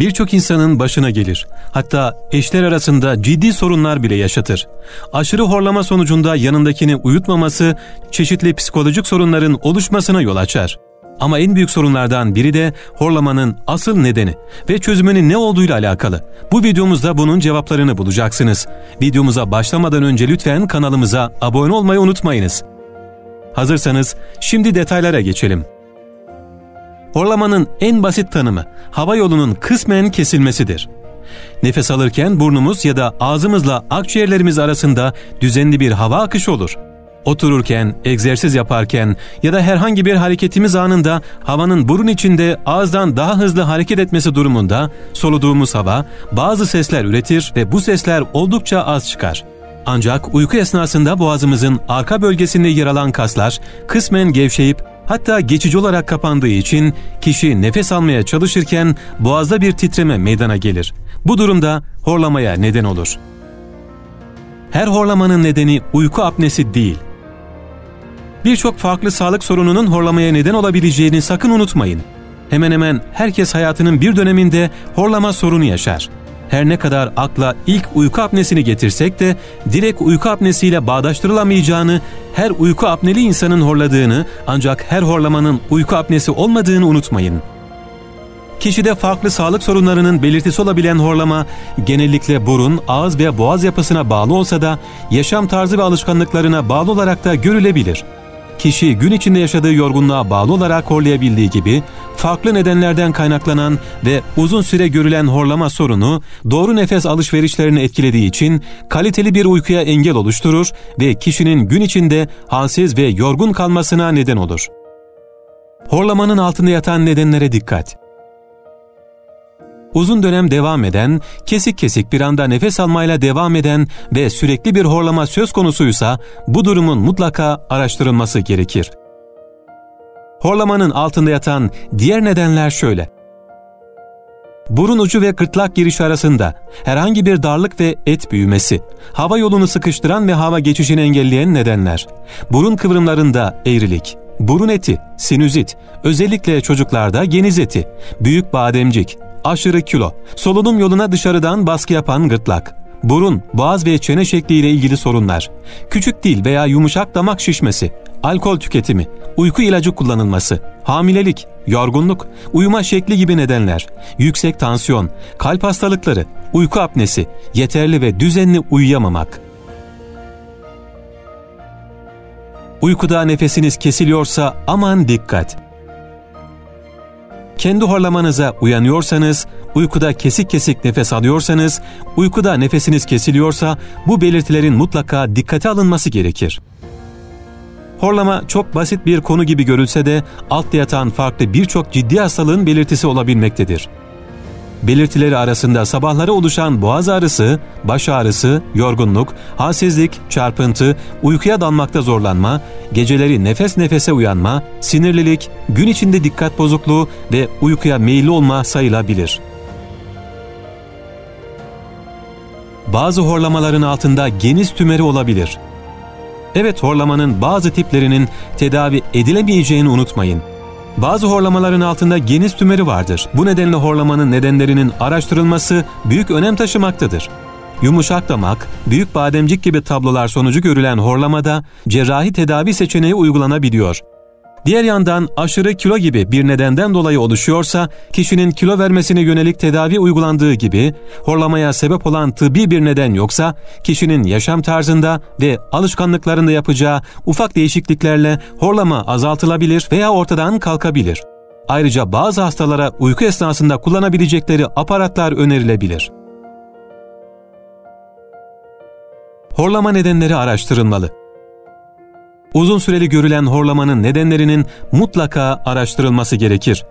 Birçok insanın başına gelir. Hatta eşler arasında ciddi sorunlar bile yaşatır. Aşırı horlama sonucunda yanındakini uyutmaması çeşitli psikolojik sorunların oluşmasına yol açar. Ama en büyük sorunlardan biri de horlamanın asıl nedeni ve çözümünün ne olduğuyla alakalı. Bu videomuzda bunun cevaplarını bulacaksınız. Videomuza başlamadan önce lütfen kanalımıza abone olmayı unutmayınız. Hazırsanız şimdi detaylara geçelim. Horlamanın en basit tanımı hava yolunun kısmen kesilmesidir. Nefes alırken burnumuz ya da ağzımızla akciğerlerimiz arasında düzenli bir hava akışı olur. Otururken, egzersiz yaparken ya da herhangi bir hareketimiz anında havanın burun içinde ağızdan daha hızlı hareket etmesi durumunda soluduğumuz hava bazı sesler üretir ve bu sesler oldukça az çıkar. Ancak uyku esnasında boğazımızın arka bölgesinde yer alan kaslar kısmen gevşeyip hatta geçici olarak kapandığı için kişi nefes almaya çalışırken boğazda bir titreme meydana gelir. Bu durumda horlamaya neden olur. Her horlamanın nedeni uyku apnesi değil. Birçok farklı sağlık sorununun horlamaya neden olabileceğini sakın unutmayın. Hemen hemen herkes hayatının bir döneminde horlama sorunu yaşar. Her ne kadar akla ilk uyku apnesini getirsek de direkt uyku apnesiyle bağdaştırılamayacağını, her uyku apneli insanın horladığını ancak her horlamanın uyku apnesi olmadığını unutmayın. Kişide farklı sağlık sorunlarının belirtisi olabilen horlama genellikle burun, ağız ve boğaz yapısına bağlı olsa da yaşam tarzı ve alışkanlıklarına bağlı olarak da görülebilir. Kişi gün içinde yaşadığı yorgunluğa bağlı olarak horlayabildiği gibi farklı nedenlerden kaynaklanan ve uzun süre görülen horlama sorunu doğru nefes alışverişlerini etkilediği için kaliteli bir uykuya engel oluşturur ve kişinin gün içinde halsiz ve yorgun kalmasına neden olur. Horlamanın altında yatan nedenlere dikkat. Uzun dönem devam eden, kesik kesik bir anda nefes almayla devam eden ve sürekli bir horlama söz konusuysa bu durumun mutlaka araştırılması gerekir. Horlamanın altında yatan diğer nedenler şöyle. Burun ucu ve gırtlak girişi arasında herhangi bir darlık ve et büyümesi, hava yolunu sıkıştıran ve hava geçişini engelleyen nedenler, burun kıvrımlarında eğrilik, burun eti, sinüzit, özellikle çocuklarda geniz eti, büyük bademcik, aşırı kilo, solunum yoluna dışarıdan baskı yapan gırtlak, burun, boğaz ve çene şekliyle ilgili sorunlar, küçük dil veya yumuşak damak şişmesi, alkol tüketimi, uyku ilacı kullanılması, hamilelik, yorgunluk, uyuma şekli gibi nedenler, yüksek tansiyon, kalp hastalıkları, uyku apnesi, yeterli ve düzenli uyuyamamak. Uykuda nefesiniz kesiliyorsa aman dikkat! Kendi horlamanıza uyanıyorsanız, uykuda kesik kesik nefes alıyorsanız, uykuda nefesiniz kesiliyorsa bu belirtilerin mutlaka dikkate alınması gerekir. Horlama çok basit bir konu gibi görülse de altta yatan farklı birçok ciddi hastalığın belirtisi olabilmektedir. Belirtileri arasında sabahları oluşan boğaz ağrısı, baş ağrısı, yorgunluk, halsizlik, çarpıntı, uykuya dalmakta zorlanma, geceleri nefes nefese uyanma, sinirlilik, gün içinde dikkat bozukluğu ve uykuya meyilli olma sayılabilir. Bazı horlamaların altında geniz tümörü olabilir. Evet, horlamanın bazı tiplerinin tedavi edilemeyeceğini unutmayın. Bazı horlamaların altında geniz tümörü vardır. Bu nedenle horlamanın nedenlerinin araştırılması büyük önem taşımaktadır. Yumuşak damak, büyük bademcik gibi tablolar sonucu görülen horlamada cerrahi tedavi seçeneği uygulanabiliyor. Diğer yandan aşırı kilo gibi bir nedenden dolayı oluşuyorsa, kişinin kilo vermesine yönelik tedavi uygulandığı gibi, horlamaya sebep olan tıbbi bir neden yoksa, kişinin yaşam tarzında ve alışkanlıklarında yapacağı ufak değişikliklerle horlama azaltılabilir veya ortadan kalkabilir. Ayrıca bazı hastalara uyku esnasında kullanabilecekleri aparatlar önerilebilir. Horlama nedenleri araştırılmalı. Uzun süreli görülen horlamanın nedenlerinin mutlaka araştırılması gerekir.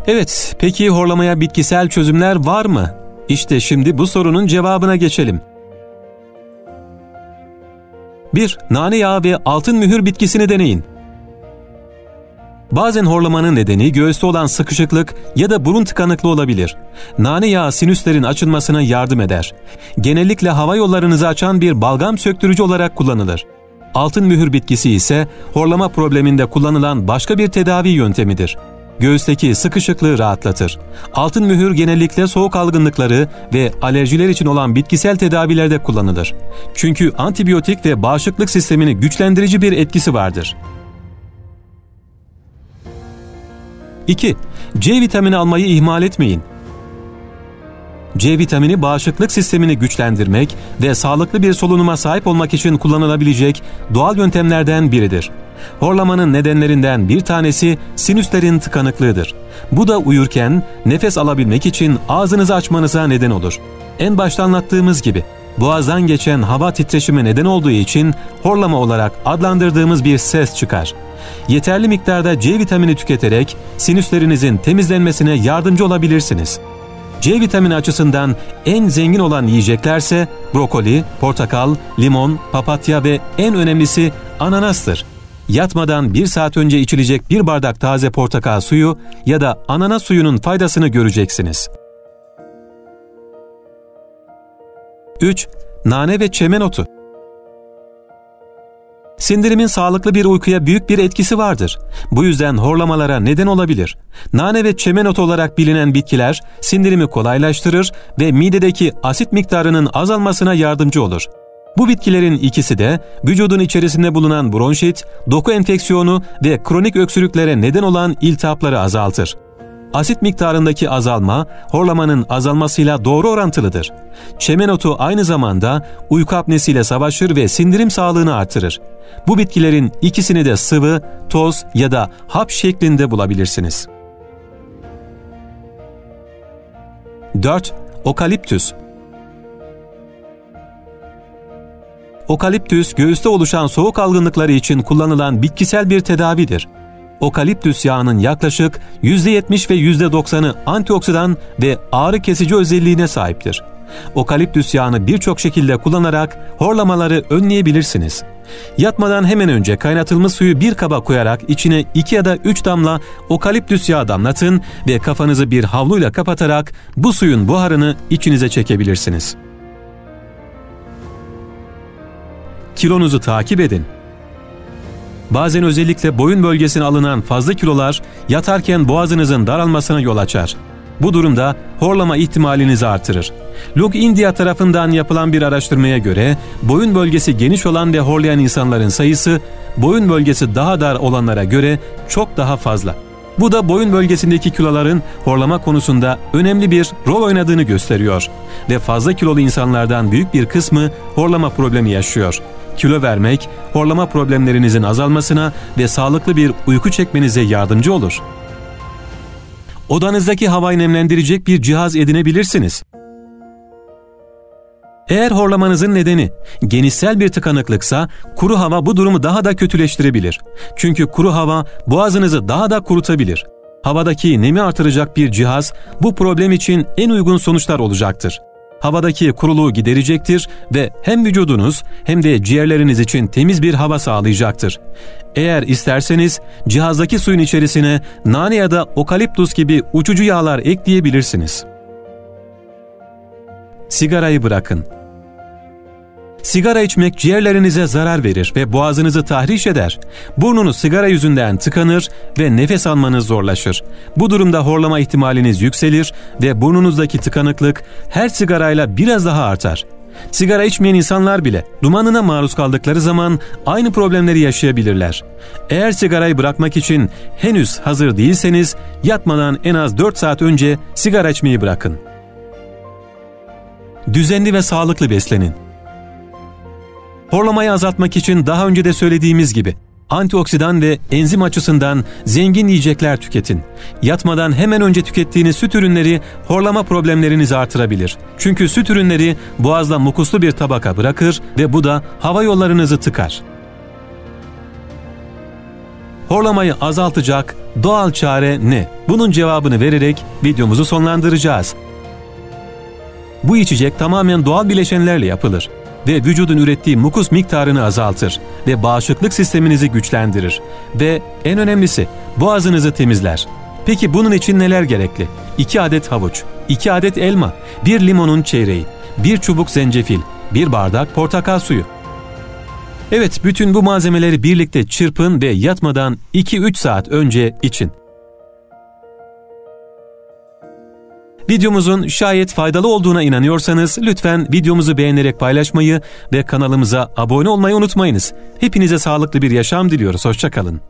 Evet, peki horlamaya bitkisel çözümler var mı? İşte şimdi bu sorunun cevabına geçelim. 1. Nane yağı ve altın mühür bitkisini deneyin. Bazen horlamanın nedeni göğüste olan sıkışıklık ya da burun tıkanıklığı olabilir. Nane yağı sinüslerin açılmasına yardım eder. Genellikle hava yollarınızı açan bir balgam söktürücü olarak kullanılır. Altın mühür bitkisi ise horlama probleminde kullanılan başka bir tedavi yöntemidir. göğüsteki sıkışıklığı rahatlatır. Altın mühür genellikle soğuk algınlıkları ve alerjiler için olan bitkisel tedavilerde kullanılır. Çünkü antibiyotik ve bağışıklık sistemini güçlendirici bir etkisi vardır. 2. C vitamini almayı ihmal etmeyin. C vitamini bağışıklık sistemini güçlendirmek ve sağlıklı bir solunuma sahip olmak için kullanılabilecek doğal yöntemlerden biridir. Horlamanın nedenlerinden bir tanesi sinüslerin tıkanıklığıdır. Bu da uyurken nefes alabilmek için ağzınızı açmanıza neden olur. En başta anlattığımız gibi boğazdan geçen hava titreşimi neden olduğu için horlama olarak adlandırdığımız bir ses çıkar. Yeterli miktarda C vitamini tüketerek sinüslerinizin temizlenmesine yardımcı olabilirsiniz. C vitamini açısından en zengin olan yiyeceklerse brokoli, portakal, limon, papatya ve en önemlisi ananastır. Yatmadan 1 saat önce içilecek 1 bardak taze portakal suyu ya da ananas suyunun faydasını göreceksiniz. 3. Nane ve çemen otu. Sindirimin sağlıklı bir uykuya büyük bir etkisi vardır. Bu yüzden horlamalara neden olabilir. Nane ve çemen otu olarak bilinen bitkiler sindirimi kolaylaştırır ve midedeki asit miktarının azalmasına yardımcı olur. Bu bitkilerin ikisi de vücudun içerisinde bulunan bronşit, doku enfeksiyonu ve kronik öksürüklere neden olan iltihapları azaltır. Asit miktarındaki azalma, horlamanın azalmasıyla doğru orantılıdır. Çemen otu aynı zamanda uyku apnesiyle savaşır ve sindirim sağlığını artırır. Bu bitkilerin ikisini de sıvı, toz ya da hap şeklinde bulabilirsiniz. 4. Okaliptüs. Okaliptüs, göğüste oluşan soğuk algınlıkları için kullanılan bitkisel bir tedavidir. Okaliptüs yağının yaklaşık %70 ve %90'ı antioksidan ve ağrı kesici özelliğine sahiptir. Okaliptüs yağını birçok şekilde kullanarak horlamaları önleyebilirsiniz. Yatmadan hemen önce kaynatılmış suyu bir kaba koyarak içine 2 ya da 3 damla okaliptüs yağı damlatın ve kafanızı bir havluyla kapatarak bu suyun buharını içinize çekebilirsiniz. Kilonuzu takip edin. Bazen özellikle boyun bölgesine alınan fazla kilolar yatarken boğazınızın daralmasına yol açar. Bu durumda horlama ihtimalinizi artırır. Luke India tarafından yapılan bir araştırmaya göre boyun bölgesi geniş olan ve horlayan insanların sayısı boyun bölgesi daha dar olanlara göre çok daha fazla. Bu da boyun bölgesindeki kiloların horlama konusunda önemli bir rol oynadığını gösteriyor. Ve fazla kilolu insanlardan büyük bir kısmı horlama problemi yaşıyor. Kilo vermek, horlama problemlerinizin azalmasına ve sağlıklı bir uyku çekmenize yardımcı olur. Odanızdaki havayı nemlendirecek bir cihaz edinebilirsiniz. Eğer horlamanızın nedeni genişsel bir tıkanıklıksa kuru hava bu durumu daha da kötüleştirebilir. Çünkü kuru hava boğazınızı daha da kurutabilir. Havadaki nemi artıracak bir cihaz bu problem için en uygun sonuçlar olacaktır. Havadaki kuruluğu giderecektir ve hem vücudunuz hem de ciğerleriniz için temiz bir hava sağlayacaktır. Eğer isterseniz cihazdaki suyun içerisine nane ya da okaliptus gibi uçucu yağlar ekleyebilirsiniz. Sigarayı bırakın. Sigara içmek ciğerlerinize zarar verir ve boğazınızı tahriş eder. Burnunuz sigara yüzünden tıkanır ve nefes almanız zorlaşır. Bu durumda horlama ihtimaliniz yükselir ve burnunuzdaki tıkanıklık her sigarayla biraz daha artar. Sigara içmeyen insanlar bile dumanına maruz kaldıkları zaman aynı problemleri yaşayabilirler. Eğer sigarayı bırakmak için henüz hazır değilseniz yatmadan en az 4 saat önce sigara içmeyi bırakın. Düzenli ve sağlıklı beslenin. Horlamayı azaltmak için daha önce de söylediğimiz gibi antioksidan ve enzim açısından zengin yiyecekler tüketin. Yatmadan hemen önce tükettiğiniz süt ürünleri horlama problemlerinizi artırabilir. Çünkü süt ürünleri boğazda mukuslu bir tabaka bırakır ve bu da hava yollarınızı tıkar. Horlamayı azaltacak doğal çare ne? Bunun cevabını vererek videomuzu sonlandıracağız. Bu içecek tamamen doğal bileşenlerle yapılır ve vücudun ürettiği mukus miktarını azaltır ve bağışıklık sisteminizi güçlendirir ve en önemlisi boğazınızı temizler. Peki bunun için neler gerekli? 2 adet havuç, 2 adet elma, 1 limonun çeyreği, 1 çubuk zencefil, 1 bardak portakal suyu. Evet, bütün bu malzemeleri birlikte çırpın ve yatmadan 2-3 saat önce için. Videomuzun şayet faydalı olduğuna inanıyorsanız lütfen videomuzu beğenerek paylaşmayı ve kanalımıza abone olmayı unutmayınız. Hepinize sağlıklı bir yaşam diliyoruz. Hoşça kalın.